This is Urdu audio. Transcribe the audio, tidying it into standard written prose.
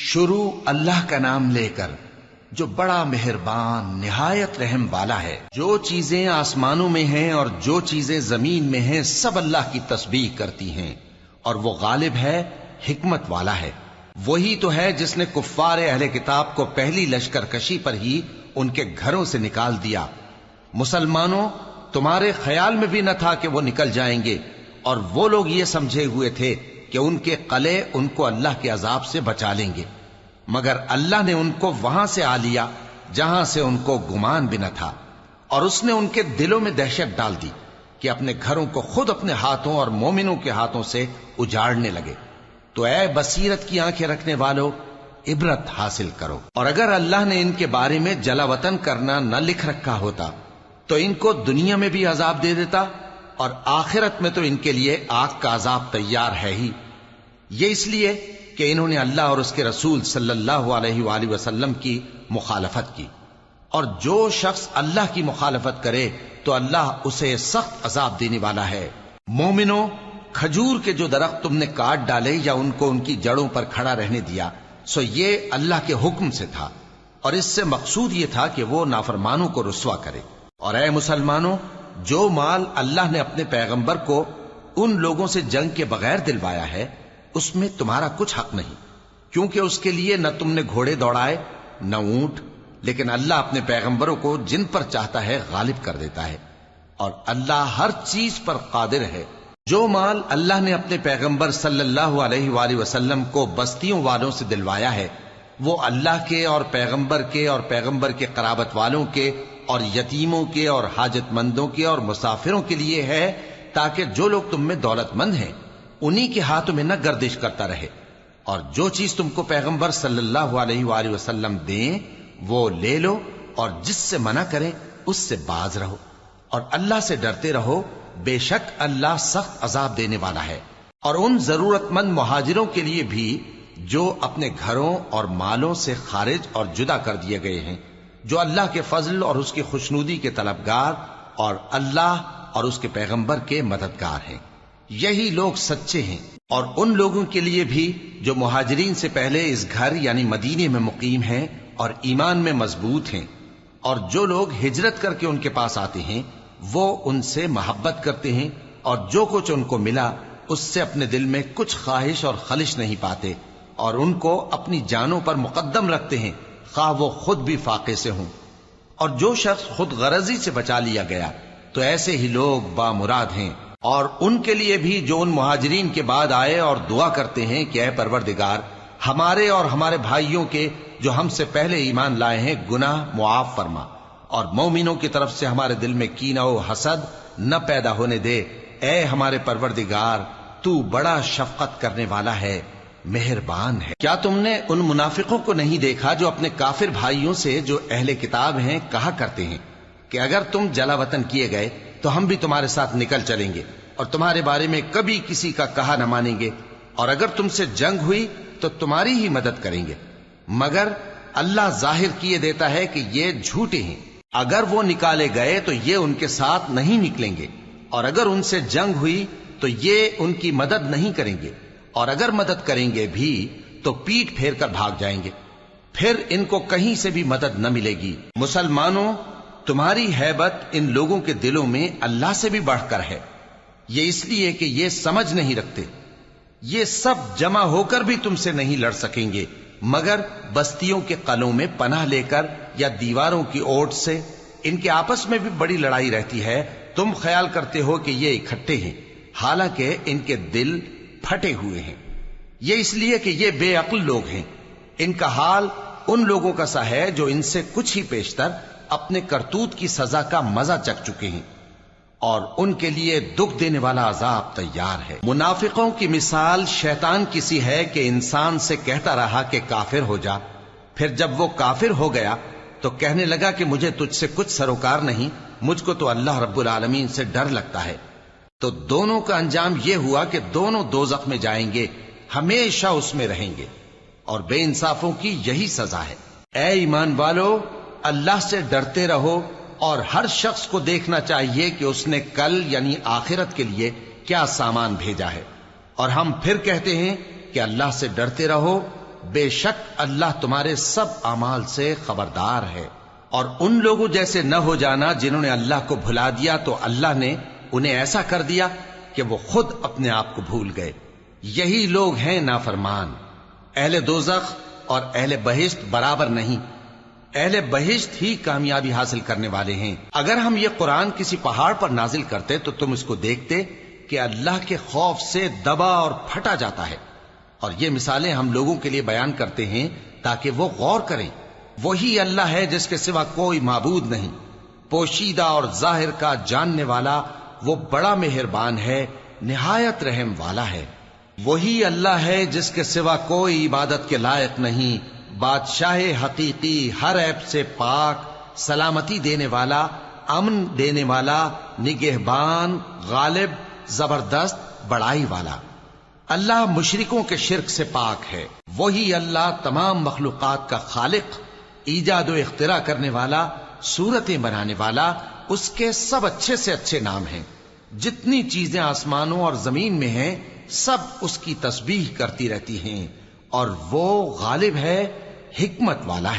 شروع اللہ کا نام لے کر جو بڑا مہربان نہایت رحم والا ہے۔ جو چیزیں آسمانوں میں ہیں اور جو چیزیں زمین میں ہیں سب اللہ کی تسبیح کرتی ہیں، اور وہ غالب ہے، حکمت والا ہے۔ وہی تو ہے جس نے کفار اہل کتاب کو پہلی لشکر کشی پر ہی ان کے گھروں سے نکال دیا۔ مسلمانوں، تمہارے خیال میں بھی نہ تھا کہ وہ نکل جائیں گے، اور وہ لوگ یہ سمجھے ہوئے تھے کہ ان کے قلعے ان کو اللہ کے عذاب سے بچا لیں گے، مگر اللہ نے ان کو وہاں سے آ لیا جہاں سے ان کو گمان بھی نہ تھا، اور اس نے ان کے دلوں میں دہشت ڈال دی کہ اپنے گھروں کو خود اپنے ہاتھوں اور مومنوں کے ہاتھوں سے اجاڑنے لگے۔ تو اے بصیرت کی آنکھیں رکھنے والو، عبرت حاصل کرو۔ اور اگر اللہ نے ان کے بارے میں جلا وطن کرنا نہ لکھ رکھا ہوتا تو ان کو دنیا میں بھی عذاب دے دیتا، اور آخرت میں تو ان کے لیے آگ کا عذاب تیار ہے ہی۔ یہ اس لیے کہ انہوں نے اللہ اور اس کے رسول صلی اللہ علیہ وآلہ وسلم کی مخالفت کی، اور جو شخص اللہ کی مخالفت کرے تو اللہ اسے سخت عذاب دینے والا ہے۔ مومنوں، کھجور کے جو درخت تم نے کاٹ ڈالے یا ان کو ان کی جڑوں پر کھڑا رہنے دیا، سو یہ اللہ کے حکم سے تھا، اور اس سے مقصود یہ تھا کہ وہ نافرمانوں کو رسوا کرے۔ اور اے مسلمانوں، جو مال اللہ نے اپنے پیغمبر کو ان لوگوں سے جنگ کے بغیر دلوایا ہے اس میں تمہارا کچھ حق نہیں، کیونکہ اس کے لیے نہ تم نے گھوڑے دوڑائے نہ اونٹ، لیکن اللہ اپنے پیغمبروں کو جن پر چاہتا ہے غالب کر دیتا ہے، اور اللہ ہر چیز پر قادر ہے۔ جو مال اللہ نے اپنے پیغمبر صلی اللہ علیہ وآلہ وسلم کو بستیوں والوں سے دلوایا ہے وہ اللہ کے اور پیغمبر کے قرابت والوں کے اور یتیموں کے اور حاجت مندوں کے اور مسافروں کے لیے ہے، تاکہ جو لوگ تم میں دولت مند ہیں انہی کے ہاتھوں میں نہ گردش کرتا رہے، اور جو چیز تم کو پیغمبر صلی اللہ علیہ وآلہ وسلم دیں وہ لے لو، اور جس سے منع کریں اس سے باز رہو، اور اللہ سے ڈرتے رہو، بے شک اللہ سخت عذاب دینے والا ہے۔ اور ان ضرورت مند مہاجروں کے لیے بھی جو اپنے گھروں اور مالوں سے خارج اور جدا کر دیے گئے ہیں، جو اللہ کے فضل اور اس کی خوشنودی کے طلبگار اور اللہ اور اس کے پیغمبر کے مددگار ہیں، یہی لوگ سچے ہیں۔ اور ان لوگوں کے لیے بھی جو مہاجرین سے پہلے اس گھر یعنی مدینے میں مقیم ہیں اور ایمان میں مضبوط ہیں، اور جو لوگ ہجرت کر کے ان کے پاس آتے ہیں وہ ان سے محبت کرتے ہیں، اور جو کچھ ان کو ملا اس سے اپنے دل میں کچھ خواہش اور خلش نہیں پاتے، اور ان کو اپنی جانوں پر مقدم رکھتے ہیں خواہ وہ خود بھی فاقے سے ہوں۔ اور جو شخص خود غرضی سے بچا لیا گیا تو ایسے ہی لوگ بامراد ہیں۔ اور ان کے لیے بھی جو ان مہاجرین کے بعد آئے اور دعا کرتے ہیں کہ اے پروردگار ہمارے اور ہمارے بھائیوں کے جو ہم سے پہلے ایمان لائے ہیں گناہ معاف فرما، اور مومنوں کی طرف سے ہمارے دل میں کینہ و حسد نہ پیدا ہونے دے، اے ہمارے پروردگار تو بڑا شفقت کرنے والا ہے، مہربان ہے۔ کیا تم نے ان منافقوں کو نہیں دیکھا جو اپنے کافر بھائیوں سے جو اہل کتاب ہیں کہا کرتے ہیں کہ اگر تم جلا وطن کیے گئے تو ہم بھی تمہارے ساتھ نکل چلیں گے اور تمہارے بارے میں کبھی کسی کا کہا نہ مانیں گے، اور اگر تم سے جنگ ہوئی تو تمہاری ہی مدد کریں گے، مگر اللہ ظاہر کیے دیتا ہے کہ یہ جھوٹے ہیں۔ اگر وہ نکالے گئے تو یہ ان کے ساتھ نہیں نکلیں گے، اور اگر ان سے جنگ ہوئی تو یہ ان کی مدد نہیں کریں گے، اور اگر مدد کریں گے بھی تو پیٹ پھیر کر بھاگ جائیں گے، پھر ان کو کہیں سے بھی مدد نہ ملے گی۔ مسلمانوں، تمہاری ہیبت ان لوگوں کے دلوں میں اللہ سے بھی بڑھ کر ہے، یہ اس لیے کہ یہ سمجھ نہیں رکھتے۔ یہ سب جمع ہو کر بھی تم سے نہیں لڑ سکیں گے مگر بستیوں کے قلعوں میں پناہ لے کر یا دیواروں کی اوٹ سے۔ ان کے آپس میں بھی بڑی لڑائی رہتی ہے، تم خیال کرتے ہو کہ یہ اکٹھے ہیں، حالانکہ ان کے دل پھٹے ہوئے ہیں۔ یہ اس لیے کہ یہ بے عقل لوگ ہیں۔ ان کا حال ان لوگوں کا سا ہے جو ان سے کچھ ہی پیشتر اپنے کرتوت کی سزا کا مزہ چکھ چکے ہیں، اور ان کے لیے دکھ دینے والا عذاب تیار ہے۔ منافقوں کی مثال شیطان کی سی ہے کہ انسان سے کہتا رہا کہ کافر ہو جا، پھر جب وہ کافر ہو گیا تو کہنے لگا کہ مجھے تجھ سے کچھ سروکار نہیں، مجھ کو تو اللہ رب العالمین سے ڈر لگتا ہے۔ تو دونوں کا انجام یہ ہوا کہ دونوں دوزخ میں جائیں گے، ہمیشہ اس میں رہیں گے، اور بے انصافوں کی یہی سزا ہے۔ اے ایمان والو، اللہ سے ڈرتے رہو، اور ہر شخص کو دیکھنا چاہیے کہ اس نے کل یعنی آخرت کے لیے کیا سامان بھیجا ہے، اور ہم پھر کہتے ہیں کہ اللہ سے ڈرتے رہو، بے شک اللہ تمہارے سب اعمال سے خبردار ہے۔ اور ان لوگوں جیسے نہ ہو جانا جنہوں نے اللہ کو بھلا دیا تو اللہ نے انہیں ایسا کر دیا کہ وہ خود اپنے آپ کو بھول گئے۔ یہی لوگ ہیں نافرمان۔ اہل دوزخ اور اہل بہشت برابر نہیں، اہل بہشت ہی کامیابی حاصل کرنے والے ہیں۔ اگر ہم یہ قرآن کسی پہاڑ پر نازل کرتے تو تم اس کو دیکھتے کہ اللہ کے خوف سے دبا اور پھٹا جاتا ہے۔ اور یہ مثالیں ہم لوگوں کے لیے بیان کرتے ہیں تاکہ وہ غور کریں۔ وہی اللہ ہے جس کے سوا کوئی معبود نہیں، پوشیدہ اور ظاہر کا جاننے والا، وہ بڑا مہربان ہے، نہایت رحم والا ہے۔ وہی اللہ ہے جس کے سوا کوئی عبادت کے لائق نہیں، بادشاہ حقیقی، ہر عیب سے پاک، سلامتی دینے والا، امن دینے والا، نگہبان، غالب، زبردست، بڑائی والا۔ اللہ مشرکوں کے شرک سے پاک ہے۔ وہی اللہ تمام مخلوقات کا خالق، ایجاد و اختراع کرنے والا، صورتیں بنانے والا، اس کے سب اچھے سے اچھے نام ہیں۔ جتنی چیزیں آسمانوں اور زمین میں ہیں سب اس کی تسبیح کرتی رہتی ہیں، اور وہ غالب ہے، حکمت والا ہے۔